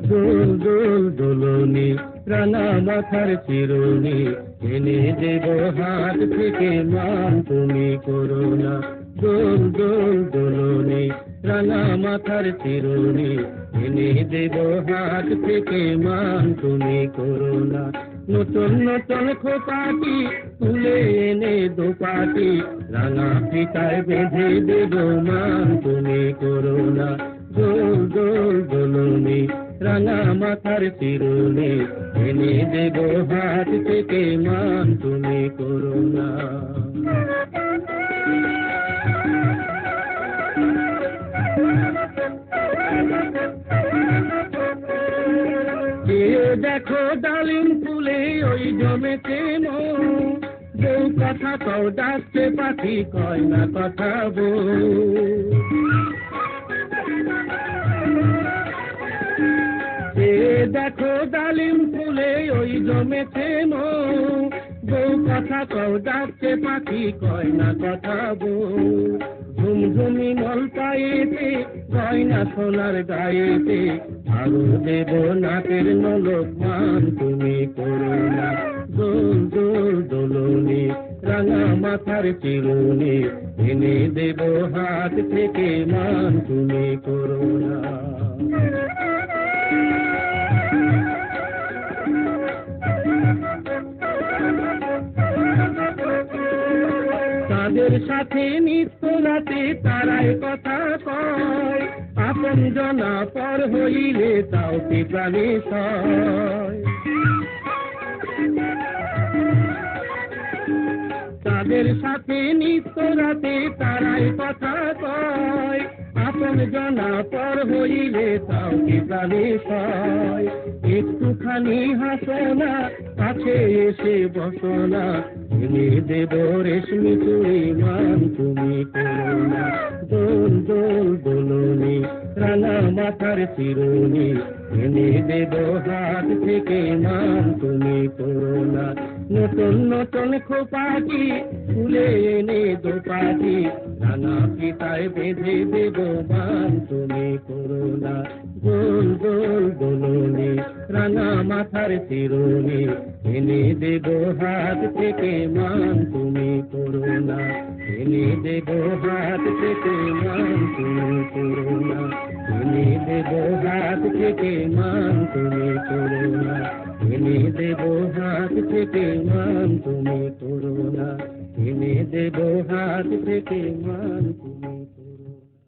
দোল দোল দোলনি রানা মাথার চিরুনি এনে দেব হাত থেকে মান তুমি করো না। দোল দোল দোলনি রানা মাথার চিরুনি এনে দেব হাত থেকে মান তুমি করো না। নতুন নতুন খোপাটি তুলে এনে দোপাটি রাঙা পিতায় বেঁধে দেব মান তুমি করো না। দোল দোল দোলনি রাঙা মাথার চিরুনি এনে দেব হাত থেকে মান তুমি করো না। দেখো ডালিম ফুলে ওই জমেছে মন, বউ কথা কও ডাকছে পাখি কয় না কথা বউ। দেখো ডালিম ফুলে ওই জমেছে মন, বউ কথা কও ডাকছে পাখি কয় না কথা বউ। ঝুমঝুমি মল পায়েতে গয়না সোনার গায়েতে আরো দেব নাকের নলক মান তুমি করো না। দোল দোল দোলনি রাঙা মাথার চিরুনি এনে দেব হাত থেকে মান তুমি করো না। তাদের সাথে নিত্য রাতে তারাই কথা কয়, আপন জনা পর হইলে তাও কি প্রাণে সয়। তাদের সাথে নিত্য রাতে তারাই কথা কয়, আপন জনা পর হইলে তাও কি প্রাণে সয়। একটুখানি হাসো না, কাছে এসে বসো না, এনে দেব রেশমি চুড়ি মান তুমি করো না। দোল দোল দোলনি রাঙা মাথার চিরুনি এনে দেব হাত থেকে মান তুমি করো না। নতুন নতুন খোপাটি তুলে এনে দোপাটি রাঙা পিতায় বেঁধে দেব মান তুমি করো না। দোল দোল দোলনি রাঙা মাথার চিরুনি এনে দেব হাত থেকে মান তুমি করো না। এনে দেব হাত থেকে মান তুমি করো না। এনে দেব হাত থেকে মান তুমি করো না। এনে দেব হাত থেকে মান তুমি করো না। এনে দেব হাত থেকে মান তুমি